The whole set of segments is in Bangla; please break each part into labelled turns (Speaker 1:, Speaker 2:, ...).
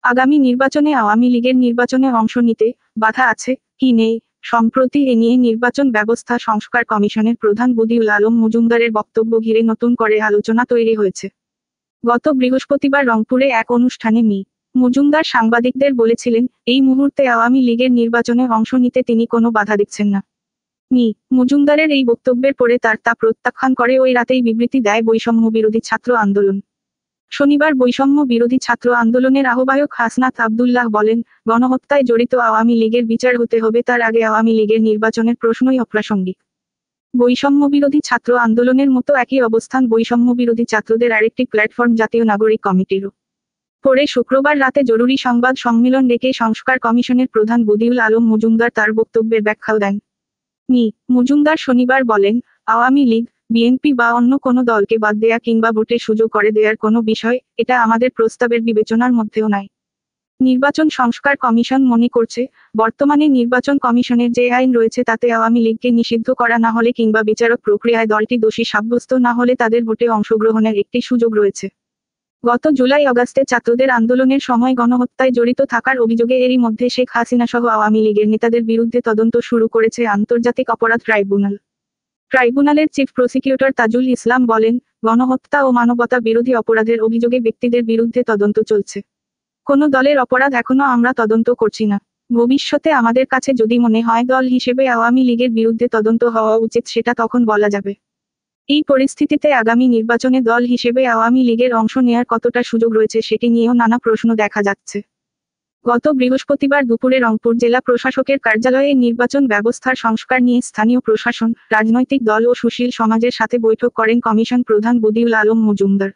Speaker 1: আগামী নির্বাচনে আওয়ামী লীগের নির্বাচনে অংশ নিতে বাধা আছে কি নেই, সম্প্রতি এ নিয়ে নির্বাচন ব্যবস্থা সংস্কার কমিশনের প্রধান বদিউল আলম মজুমদারের বক্তব্য ঘিরে নতুন করে আলোচনা তৈরি হয়েছে। গত বৃহস্পতিবার রংপুরে এক অনুষ্ঠানে মি মজুমদার সাংবাদিকদের বলেছিলেন, এই মুহূর্তে আওয়ামী লীগের নির্বাচনে অংশ নিতে তিনি কোনো বাধা দেখছেন না। মি মজুমদারের এই বক্তব্যের পরে তা প্রত্যাখ্যান করে ওই রাতেই বিবৃতি দেয় বৈষম্য বিরোধী ছাত্র আন্দোলন। শনিবার বৈষম্য বিরোধী ছাত্র আন্দোলনের আহ্বায়ক হাসনাত আব্দুল্লাহ বলেন, গণহত্যায় জড়িত আওয়ামী লীগের বিচার হতে হবে, তার আগে আওয়ামী লীগের নির্বাচনের প্রশ্নই অপ্রাসঙ্গিক। বৈষম্য বিরোধী ছাত্র আন্দোলনের মতো একই অবস্থান বৈষম্য বিরোধী ছাত্রদের আরেকটি প্ল্যাটফর্ম জাতীয় নাগরিক কমিটিরও। পরে শুক্রবার রাতে জরুরি সংবাদ সম্মেলন ডেকে সংস্কার কমিশনের প্রধান বদিউল আলম মজুমদার তার বক্তব্যের ব্যাখ্যাও দেন। মি মজুমদার শনিবার বলেন, আওয়ামী লীগ, বিএনপি বা অন্য কোনো দলকে বাদ দেয়া কিংবা ভোটের সুযোগ করে দেওয়ার কোনো বিষয় এটা আমাদের প্রস্তাবের বিবেচনার মধ্যেও নাই। নির্বাচন সংস্কার কমিশন মনে করছে, বর্তমানে নির্বাচন কমিশনের যে আইন রয়েছে তাতে আওয়ামী লীগকে নিষিদ্ধ করা না হলে কিংবা বিচারক প্রক্রিয়ায় দলটি দোষী সাব্যস্ত না হলে তাদের ভোটে অংশগ্রহণের একটি সুযোগ রয়েছে। গত জুলাই-আগস্টে ছাত্রদের আন্দোলনের সময় গণহত্যায় জড়িত থাকার অভিযোগে এরই মধ্যে শেখ হাসিনা সহ আওয়ামী লীগের নেতাদের বিরুদ্ধে তদন্ত শুরু করেছে আন্তর্জাতিক অপরাধ ট্রাইব্যুনাল। ট্রাইব্যুনালের চিফ প্রসিকিউটর তাজুল ইসলাম বলেন, গণহত্যা ও মানবতা বিরোধী অপরাধের অভিযোগে ব্যক্তিদের বিরুদ্ধে তদন্ত চলছে। কোনো দলের অপরাধ এখনো আমরা তদন্ত করছি না। ভবিষ্যতে আমাদের কাছে যদি মনে হয় দল হিসেবে আওয়ামী লীগের বিরুদ্ধে তদন্ত হওয়া উচিত সেটা তখন বলা যাবে। এই পরিস্থিতিতে আগামী নির্বাচনে দল হিসেবে আওয়ামী লীগের অংশ নেয়ার কতটা সুযোগ রয়েছে সেটি নিয়েও নানা প্রশ্ন দেখা যাচ্ছে। গত বৃহস্পতিবার দুপুরে রংপুর জেলা প্রশাসকের কার্যালয়ে নির্বাচন ব্যবস্থার সংস্কার নিয়ে স্থানীয় প্রশাসন, রাজনৈতিক দল ও সুশীল সমাজের সাথে বৈঠক করেন কমিশন প্রধান বদিউল আলম মজুমদার।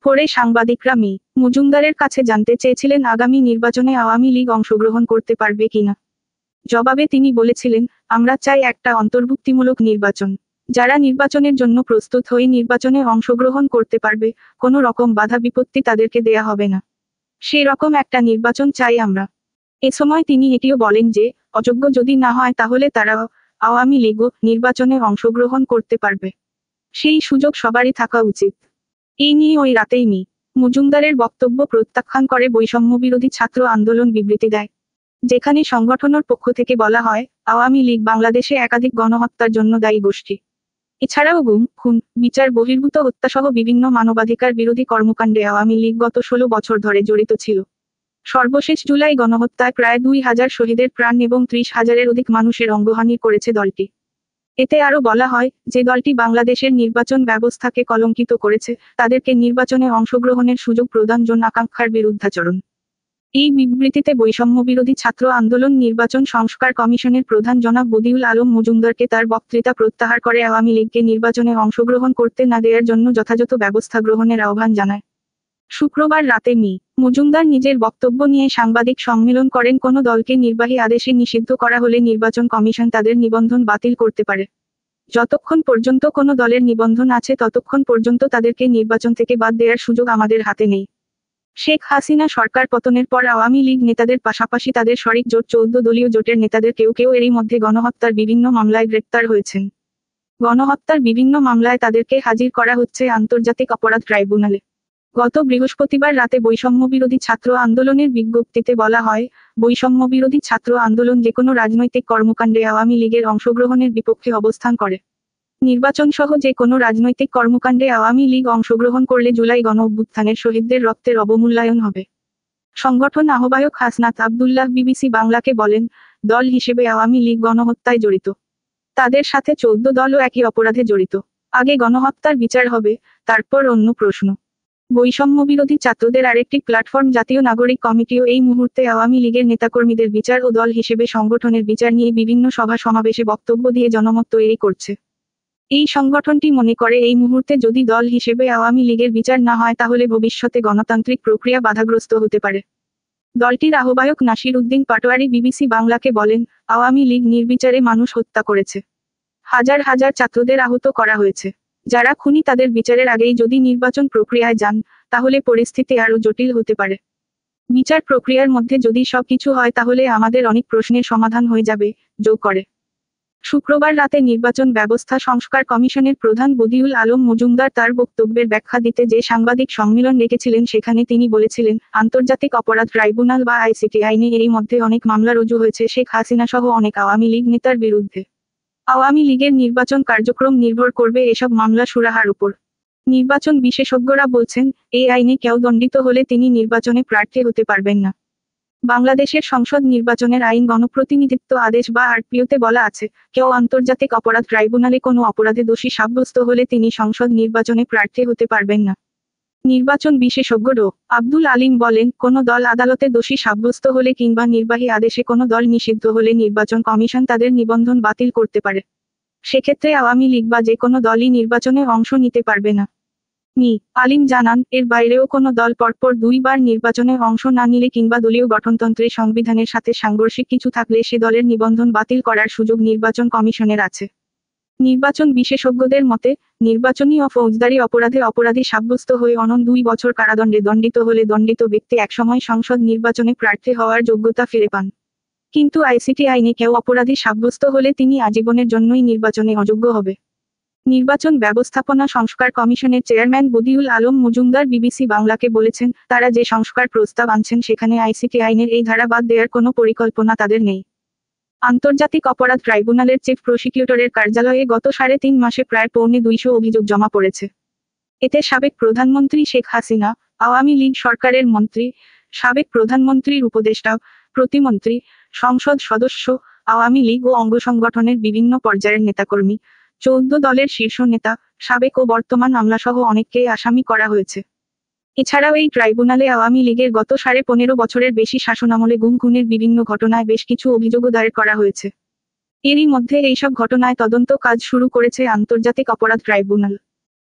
Speaker 1: পরে সাংবাদিকরা মি মজুমদারের কাছে জানতে চেয়েছিলেন আগামী নির্বাচনে আওয়ামী লীগ অংশগ্রহণ করতে পারবে কিনা। জবাবে তিনি বলেছিলেন, আমরা চাই একটা অন্তর্ভুক্তিমূলক নির্বাচন। যারা নির্বাচনের জন্য প্রস্তুত হয়ে নির্বাচনে অংশগ্রহণ করতে পারবে, কোনো রকম বাধা বিপত্তি তাদেরকে দেয়া হবে না। সেই রকম একটা নির্বাচন চাই আমরা। এ সময় তিনি এটিও বলেন যে, অযোগ্য যদি না হয় তাহলে তারাও, আওয়ামী লীগও, নির্বাচনে অংশগ্রহণ করতে পারবে। সেই সুযোগ সবারই থাকা উচিত। এই নিয়ে ওই রাতেই মি মজুমদারের বক্তব্য প্রত্যাখ্যান করে বৈষম্য বিরোধী ছাত্র আন্দোলন বিবৃতি দেয়, যেখানে সংগঠনের পক্ষ থেকে বলা হয়, আওয়ামী লীগ বাংলাদেশে একাধিক গণহত্যার জন্য দায়ী গোষ্ঠী। এছাড়াও গুম, খুন, বিচার বহির্ভূত হত্যাসহ বিভিন্ন মানবাধিকার বিরোধী কর্মকাণ্ডে আওয়ামী লীগ গত 16 বছর ধরে জড়িত ছিল। সর্বশেষ জুলাই গণহত্যায় প্রায় 2000 শহীদের প্রাণ এবং 30,000-এর অধিক মানুষের অঙ্গহানি করেছে দলটি। এতে আরও বলা হয়, যে দলটি বাংলাদেশের নির্বাচন ব্যবস্থাকে কলঙ্কিত করেছে, তাদেরকে নির্বাচনে অংশগ্রহণের সুযোগ প্রদান জন আকাঙ্ক্ষার বিরুদ্ধাচরণ। এই বিবৃতিতে বৈষম্য বিরোধী ছাত্র আন্দোলন নির্বাচন সংস্কার কমিশনের প্রধান জনাব বদিউল আলম মজুমদারকে তার বক্তৃতা প্রত্যাহার করে আওয়ামী লীগকে নির্বাচনে অংশগ্রহণ করতে না দেওয়ার জন্য যথাযথ ব্যবস্থা গ্রহণের আহ্বান জানায়। শুক্রবার রাতে মি মজুমদার নিজের বক্তব্য নিয়ে সাংবাদিক সম্মেলন করেন। কোনো দলকে নির্বাহী আদেশে নিষিদ্ধ করা হলে নির্বাচন কমিশন তাদের নিবন্ধন বাতিল করতে পারে। যতক্ষণ পর্যন্ত কোনো দলের নিবন্ধন আছে ততক্ষণ পর্যন্ত তাদেরকে নির্বাচন থেকে বাদ দেওয়ার সুযোগ আমাদের হাতে নেই। শেখ হাসিনা সরকার পতনের পর আওয়ামী লীগ নেতাদের পাশাপাশি তাদের শরিক জোট 14 দলীয় জোটের নেতাদের কেউ কেউ এরই মধ্যে গণহত্যার বিভিন্ন মামলায় গ্রেপ্তার হয়েছেন। গণহত্যার বিভিন্ন মামলায় তাদেরকে হাজির করা হচ্ছে আন্তর্জাতিক অপরাধ ট্রাইব্যুনালে। গত বৃহস্পতিবার রাতে বৈষম্য বিরোধী ছাত্র আন্দোলনের বিজ্ঞপ্তিতে বলা হয়, বৈষম্য বিরোধী ছাত্র আন্দোলন যেকোনো রাজনৈতিক কর্মকাণ্ডে আওয়ামী লীগের অংশগ্রহণের বিপক্ষে অবস্থান করে। নির্বাচন সহ যে কোনো রাজনৈতিক কর্মকাণ্ডে আওয়ামী লীগ অংশগ্রহণ করলে জুলাই গণঅভ্যুত্থানের শহীদদের রক্তের অবমূল্যায়ন হবে। সংগঠন আহ্বায়ক হাসনাত আব্দুল্লাহ বিবিসি বাংলাকে বলেন, দল হিসেবে আওয়ামী লীগ গণহত্যায় জড়িত। তাদের সাথে 14 দলও একই অপরাধে জড়িত। আগে গণহত্যার বিচার হবে, তারপর অন্য প্রশ্ন। বৈষম্য বিরোধী ছাত্রদের আরেকটি প্ল্যাটফর্ম জাতীয় নাগরিক কমিটিও এই মুহূর্তে আওয়ামী লীগের নেতাকর্মীদের বিচার ও দল হিসেবে সংগঠনের বিচার নিয়ে বিভিন্ন সভা সমাবেশে বক্তব্য দিয়ে জনমত তৈরি করছে। এই সংগঠনটি মনে করে এই মুহূর্তে যদি দল হিসেবে আওয়ামী লীগের বিচার না হয় তাহলে ভবিষ্যতে গণতান্ত্রিক প্রক্রিয়া বাধাগ্রস্ত হতে পারে। দলটির আহ্বায়ক নাসির উদ্দিন পাটোয়ারি বিবিসি বাংলাকে বলেন, আওয়ামী লীগ নির্বিচারে মানুষ হত্যা করেছে। হাজার হাজার ছাত্রদের আহত করা হয়েছে। যারা খুনি তাদের বিচারের আগেই যদি নির্বাচন প্রক্রিয়ায় যান, তাহলে পরিস্থিতি আরও জটিল হতে পারে। বিচার প্রক্রিয়ার মধ্যে যদি সবকিছু হয় তাহলে আমাদের অনেক প্রশ্নের সমাধান হয়ে যাবে, যোগ করে। শুক্রবার রাতে নির্বাচন ব্যবস্থা সংস্কার কমিশনের প্রধান বদিউল আলম মজুমদার তার বক্তব্যের ব্যাখ্যা দিতে যে সাংবাদিক সম্মেলন রেখেছিলেন সেখানে তিনি বলেছিলেন, আন্তর্জাতিক অপরাধ ট্রাইব্যুনাল বা আইসিটি আইনে এরই মধ্যে অনেক মামলা রুজু হয়েছে শেখ হাসিনা সহ অনেক আওয়ামী লীগ নেতার বিরুদ্ধে। আওয়ামী লীগের নির্বাচন কার্যক্রম নির্ভর করবে এসব মামলা সুরাহার উপর। নির্বাচন বিশেষজ্ঞরা বলছেন, এই আইনে কেউ দণ্ডিত হলে তিনি নির্বাচনে প্রার্থী হতে পারবেন না। বাংলাদেশের সংসদ নির্বাচনের আইন গণপ্রতিনিধিত্ব আদেশ বা আরপিওতে বলা আছে, কেউ আন্তর্জাতিক অপরাধ ট্রাইব্যুনালে কোনো অপরাধে দোষী সাব্যস্ত হলে তিনি সংসদ নির্বাচনে প্রার্থী হতে পারবেন না। নির্বাচন বিশেষজ্ঞ ড. আব্দুল আলিম বলেন, কোনো দল আদালতে দোষী সাব্যস্ত হলে কিংবা নির্বাহী আদেশে কোনো দল নিষিদ্ধ হলে নির্বাচন কমিশন তাদের নিবন্ধন বাতিল করতে পারে। সেক্ষেত্রে আওয়ামী লীগ বা যে কোনো দলই নির্বাচনে অংশ নিতে পারবে না। মি. আলিম জানান, এর বাইরেও কোনো দল পরপর 2 বার নির্বাচনে অংশ না নিলে কিংবা দলীয় গঠনতন্ত্রে সংবিধানের সাথে সাংঘর্ষিক কিছু থাকলে সে দলের নিবন্ধন বাতিল করার সুযোগ নির্বাচন কমিশনের আছে। নির্বাচন বিশেষজ্ঞদের মতে, নির্বাচনী ও ফৌজদারি অপরাধে অপরাধী সাব্যস্ত হয়ে অনন্ত 2 বছর কারাদণ্ডে দণ্ডিত হলে দণ্ডিত ব্যক্তি একসময় সংসদ নির্বাচনে প্রার্থী হওয়ার যোগ্যতা ফিরে পান। কিন্তু আইসিটি আইনে কেউ অপরাধী সাব্যস্ত হলে তিনি আজীবনের জন্যই নির্বাচনে অযোগ্য হবে। নির্বাচন ব্যবস্থাপনা সংস্কার কমিশনের চেয়ারম্যান বদিউল আলম মজুমদার বিবিসি বাংলাকে বলেছেন, তারা যে সংস্কার প্রস্তাব আনছেন সেখানে আইসিটি আইনের এই ধারা বাদ দেওয়ার কোনো পরিকল্পনা তাদের নেই। আন্তর্জাতিক অপরাধ ট্রাইব্যুনালের চিফ প্রসিকিউটরের কার্যালয়ে গত 3.5 মাসে প্রায় 250 অভিযোগ জমা পড়েছে। এতে সাবেক প্রধানমন্ত্রী শেখ হাসিনা, আওয়ামী লীগ সরকারের মন্ত্রী, সাবেক প্রধানমন্ত্রীর উপদেষ্টা, প্রতিমন্ত্রী, সংসদ সদস্য, আওয়ামী লীগ ও অঙ্গ সংগঠনের বিভিন্ন পর্যায়ের নেতাকর্মী, 14 দলের শীর্ষ নেতা, সাবেক ও বর্তমান আমলাসহ অনেককেই আসামি করা হয়েছে। এছাড়াও এই ট্রাইব্যুনালে আওয়ামী লীগের গত 15.5 বছরের বেশি শাসনামলে গুম-খুনের বিভিন্ন ঘটনায় বেশ কিছু অভিযোগও দায়ের করা হয়েছে। এরই মধ্যে এইসব ঘটনায় তদন্ত কাজ শুরু করেছে আন্তর্জাতিক অপরাধ ট্রাইব্যুনাল।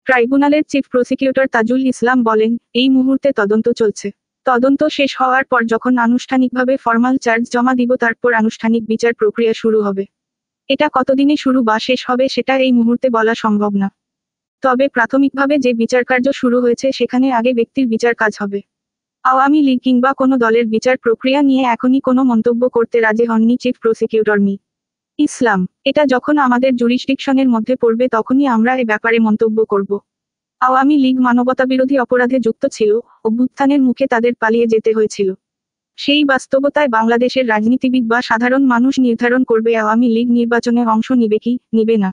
Speaker 1: ট্রাইব্যুনালের চিফ প্রসিকিউটর তাজুল ইসলাম বলেন, এই মুহূর্তে তদন্ত চলছে। তদন্ত শেষ হওয়ার পর যখন আনুষ্ঠানিকভাবে ফরমাল চার্জ জমা দিব তারপর আনুষ্ঠানিক বিচার প্রক্রিয়া শুরু হবে। এটা কতদিনে শুরু বা শেষ হবে সেটা এই মুহূর্তে বলা সম্ভব না। তবে প্রাথমিকভাবে যে বিচারকার্য শুরু হয়েছে সেখানে আগে ব্যক্তির বিচার কাজ হবে। আওয়ামী লীগ কিংবা কোনো দলের বিচার প্রক্রিয়া নিয়ে এখনই কোনো মন্তব্য করতে রাজি হননি চিফ প্রসিকিউটর মি. ইসলাম। এটা যখন আমাদের জুরিসডিকশনের মধ্যে পড়বে তখনই আমরা এ ব্যাপারে মন্তব্য করব। আওয়ামী লীগ মানবতাবিরোধী অপরাধে যুক্ত ছিল, অভ্যুত্থানের মুখে তাদের পালিয়ে যেতে হয়েছিল। সেই বাস্তবতায় বাংলাদেশের রাজনীতিবিদ বা সাধারণ মানুষ নির্ধারণ করবে আওয়ামী লীগ নির্বাচনে অংশ নিবে কি, নিবে না।